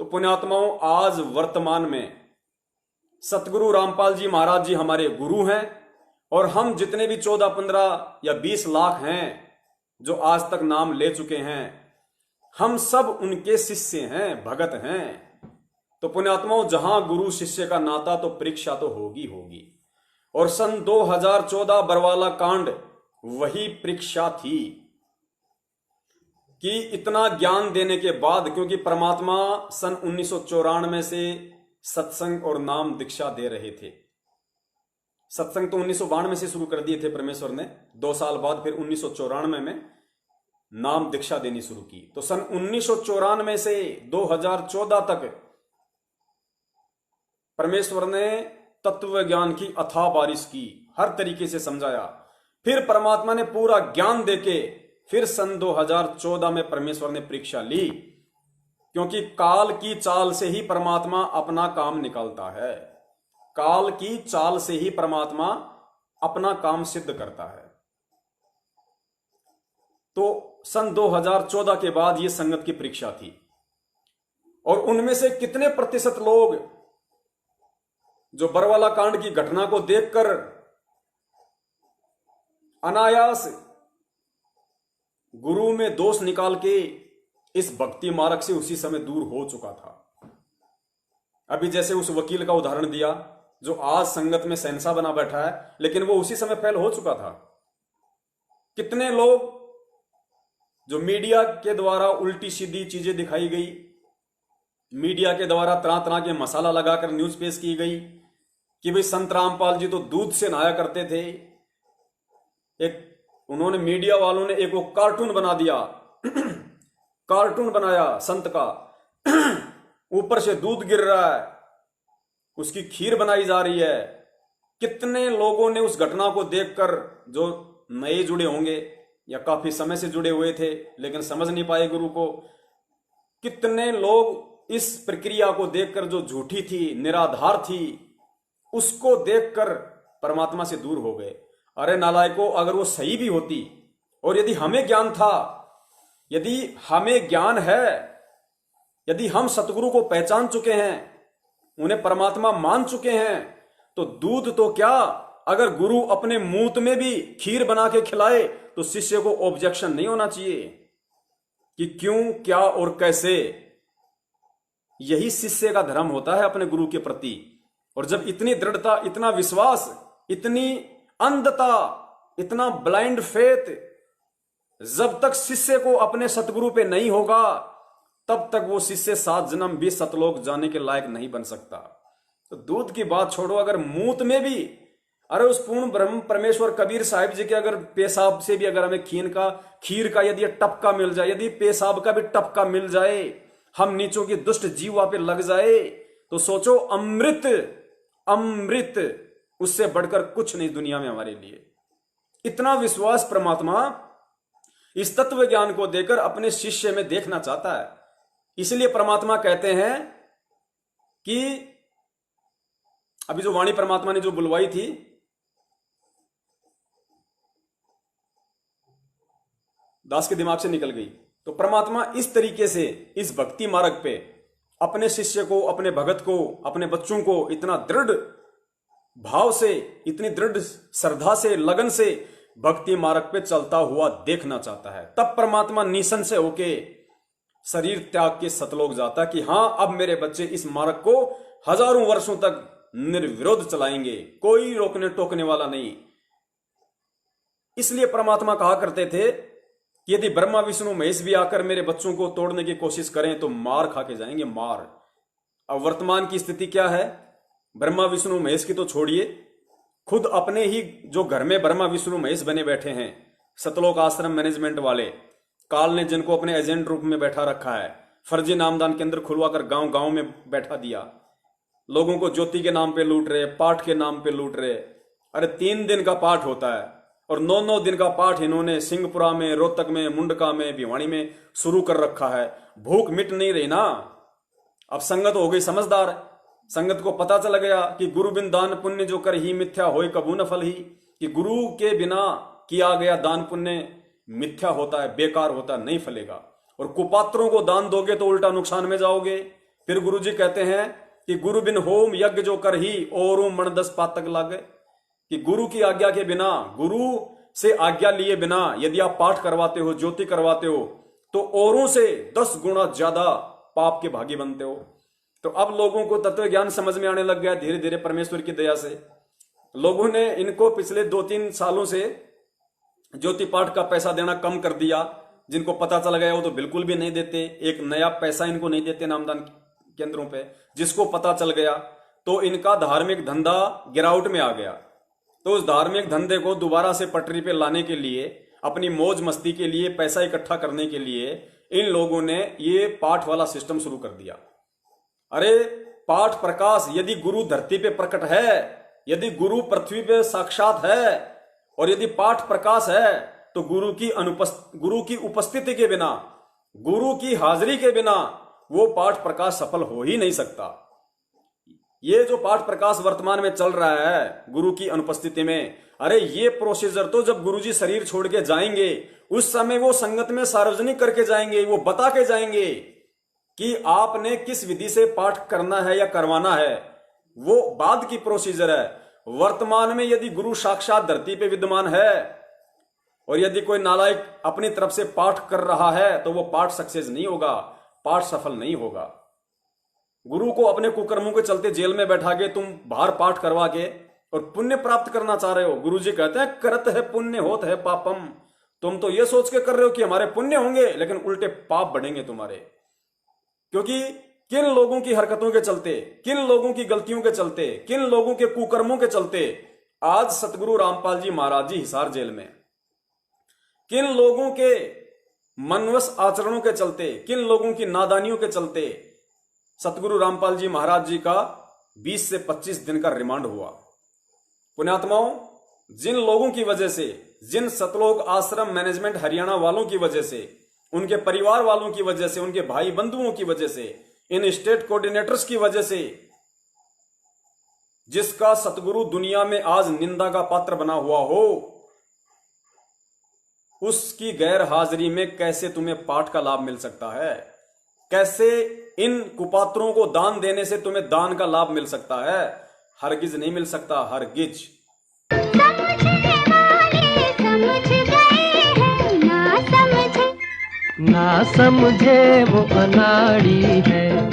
तो पुण्यात्माओं, आज वर्तमान में सतगुरु रामपाल जी महाराज जी हमारे गुरु हैं, और हम जितने भी 14, 15 या 20 लाख हैं जो आज तक नाम ले चुके हैं, हम सब उनके शिष्य हैं, भगत हैं। तो पुण्यात्माओं, जहां गुरु शिष्य का नाता, तो परीक्षा तो होगी होगी। और सन 2014 बरवाला कांड वही परीक्षा थी कि इतना ज्ञान देने के बाद, क्योंकि परमात्मा सन 1994 से सत्संग और नाम दीक्षा दे रहे थे। सत्संग तो 1992 से शुरू कर दिए थे परमेश्वर ने, 2 साल बाद फिर 1994 में नाम दीक्षा देनी शुरू की। तो सन 1994 से 2014 तक परमेश्वर ने तत्व ज्ञान की अथाह बारिश की, हर तरीके से समझाया। फिर परमात्मा ने पूरा ज्ञान देके फिर सन 2014 में परमेश्वर ने परीक्षा ली, क्योंकि काल की चाल से ही परमात्मा अपना काम निकालता है। काल की चाल से ही परमात्मा अपना काम सिद्ध करता है। तो सन 2014 के बाद यह संगत की परीक्षा थी, और उनमें से कितने प्रतिशत लोग जो बरवाला कांड की घटना को देखकर अनायास गुरु में दोष निकाल के इस भक्ति मार्ग से उसी समय दूर हो चुका था। अभी जैसे उस वकील का उदाहरण दिया जो आज संगत में शहंशाह बना बैठा है, लेकिन वो उसी समय फेल हो चुका था। कितने लोग जो मीडिया के द्वारा उल्टी सीधी चीजें दिखाई गई, मीडिया के द्वारा तरह तरह के मसाला लगाकर न्यूज पेश की गई कि भाई संत रामपाल जी तो दूध से नहाया करते थे। एक उन्होंने, मीडिया वालों ने एक वो कार्टून बना दिया कार्टून बनाया संत का, ऊपर से दूध गिर रहा है, उसकी खीर बनाई जा रही है। कितने लोगों ने उस घटना को देखकर, जो नए जुड़े होंगे या काफी समय से जुड़े हुए थे लेकिन समझ नहीं पाए गुरु को, कितने लोग इस प्रक्रिया को देखकर, जो झूठी थी, निराधार थी, उसको देखकर परमात्मा से दूर हो गए। अरे नालायकों, अगर वो सही भी होती, और यदि हमें ज्ञान था, यदि हमें ज्ञान है, यदि हम सतगुरु को पहचान चुके हैं, उन्हें परमात्मा मान चुके हैं, तो दूध तो क्या, अगर गुरु अपने मूत में भी खीर बना के खिलाए तो शिष्य को ऑब्जेक्शन नहीं होना चाहिए कि क्यों, क्या और कैसे। यही शिष्य का धर्म होता है अपने गुरु के प्रति। और जब इतनी दृढ़ता, इतना विश्वास, इतनी अंधता, इतना ब्लाइंड फेथ जब तक शिष्य को अपने सतगुरु पे नहीं होगा, तब तक वो शिष्य 7 जन्म भी सतलोक जाने के लायक नहीं बन सकता। तो दूध की बात छोड़ो, अगर मूत में भी, अरे उस पूर्ण ब्रह्म परमेश्वर कबीर साहिब जी के अगर पेशाब से भी अगर हमें खीर का यदि टपका मिल जाए, यदि पेशाब का भी टपका मिल जाए, हम नीचों की दुष्ट जीवा पे लग जाए, तो सोचो अमृत, अमृत उससे बढ़कर कुछ नहीं दुनिया में हमारे लिए। इतना विश्वास परमात्मा इस तत्व ज्ञान को देकर अपने शिष्य में देखना चाहता है। इसलिए परमात्मा कहते हैं कि अभी जो वाणी परमात्मा ने जो बुलवाई थी, दास के दिमाग से निकल गई। तो परमात्मा इस तरीके से इस भक्ति मार्ग पे अपने शिष्य को, अपने भगत को, अपने बच्चों को इतना दृढ़ भाव से, इतनी दृढ़ श्रद्धा से, लगन से भक्ति मार्ग पे चलता हुआ देखना चाहता है। तब परमात्मा निशन से होके शरीर त्याग के सतलोक जाता कि हां, अब मेरे बच्चे इस मार्ग को हजारों वर्षों तक निर्विरोध चलाएंगे, कोई रोकने टोकने वाला नहीं। इसलिए परमात्मा कहा करते थे कि यदि ब्रह्मा विष्णु महेश भी आकर मेरे बच्चों को तोड़ने की कोशिश करें तो मार खा के जाएंगे, मार। अब वर्तमान की स्थिति क्या है? ब्रह्मा विष्णु महेश की तो छोड़िए, खुद अपने ही जो घर में ब्रह्मा विष्णु महेश बने बैठे हैं, सतलोक आश्रम मैनेजमेंट वाले, काल ने जिनको अपने एजेंट रूप में बैठा रखा है, फर्जी नामदान केंद्र खुलवाकर गांव गांव में बैठा दिया, लोगों को ज्योति के नाम पे लूट रहे, पाठ के नाम पे लूट रहे। अरे 3 दिन का पाठ होता है और 9-9 दिन का पाठ इन्होंने सिंहपुरा में, रोहतक में, मुंडका में, भिवानी में शुरू कर रखा है। भूख मिट नहीं रही ना। अब संगत हो गई समझदार, संगत को पता चल गया कि गुरु बिन दान पुण्य जो कर ही मिथ्या होए कबू न फल ही, कि गुरु के बिना किया गया दान पुण्य मिथ्या होता है, बेकार होता है, नहीं फलेगा। और कुपात्रों को दान दोगे तो उल्टा नुकसान में जाओगे। फिर गुरुजी कहते हैं कि गुरु बिन होम यज्ञ जो कर ही और मण 10 पातक लागे, कि गुरु की आज्ञा के बिना, गुरु से आज्ञा लिए बिना यदि आप पाठ करवाते हो, ज्योति करवाते हो, तो औरों से 10 गुना ज्यादा पाप के भागी बनते हो। तो अब लोगों को तत्व ज्ञान समझ में आने लग गया धीरे धीरे परमेश्वर की दया से। लोगों ने इनको पिछले 2-3 सालों से ज्योति पाठ का पैसा देना कम कर दिया। जिनको पता चल गया वो तो बिल्कुल भी नहीं देते, एक नया पैसा इनको नहीं देते नामदान केंद्रों पे। जिसको पता चल गया तो इनका धार्मिक धंधा गिरावट में आ गया। तो उस धार्मिक धंधे को दोबारा से पटरी पे लाने के लिए, अपनी मौज मस्ती के लिए, पैसा इकट्ठा करने के लिए इन लोगों ने ये पाठ वाला सिस्टम शुरू कर दिया। अरे पाठ प्रकाश, यदि गुरु धरती पे प्रकट है, यदि गुरु पृथ्वी पे साक्षात है, और यदि पाठ प्रकाश है, तो गुरु की उपस्थिति के बिना, गुरु की हाजिरी के बिना वो पाठ प्रकाश सफल हो ही नहीं सकता। ये जो पाठ प्रकाश वर्तमान में चल रहा है गुरु की अनुपस्थिति में, अरे ये प्रोसीजर तो जब गुरुजी शरीर छोड़ के जाएंगे उस समय वो संगत में सार्वजनिक करके जाएंगे, वो बता के जाएंगे कि आपने किस विधि से पाठ करना है या करवाना है। वो बाद की प्रोसीजर है। वर्तमान में यदि गुरु साक्षात धरती पे विद्यमान है और यदि कोई नालायक अपनी तरफ से पाठ कर रहा है तो वो पाठ सक्सेस नहीं होगा, पाठ सफल नहीं होगा। गुरु को अपने कुकर्मों के चलते जेल में बैठा के तुम बाहर पाठ करवा के और पुण्य प्राप्त करना चाह रहे हो। गुरु जी कहते हैं करत है पुण्य होत है पापम। तुम तो ये सोच के कर रहे हो कि हमारे पुण्य होंगे, लेकिन उल्टे पाप बढ़ेंगे तुम्हारे। क्योंकि किन लोगों की हरकतों के चलते, किन लोगों की गलतियों के चलते, किन लोगों के कुकर्मों के चलते आज सतगुरु रामपाल जी महाराज जी हिसार जेल में, किन लोगों के मनवश आचरणों के चलते, किन लोगों की नादानियों के चलते सतगुरु रामपाल जी महाराज जी का 20 से 25 दिन का रिमांड हुआ। पुण्यात्माओं, जिन लोगों की वजह से, जिन सतलोक आश्रम मैनेजमेंट हरियाणा वालों की वजह से, उनके परिवार वालों की वजह से, उनके भाई बंधुओं की वजह से, इन स्टेट कोऑर्डिनेटर्स की वजह से, जिसका सतगुरु दुनिया में आज निंदा का पात्र बना हुआ हो, उसकी गैर हाजिरी में कैसे तुम्हें पाठ का लाभ मिल सकता है? कैसे इन कुपात्रों को दान देने से तुम्हें दान का लाभ मिल सकता है? हरगिज नहीं मिल सकता, हरगिज। समझने वाले समझ गए हैं, ना समझे वो अनाड़ी है।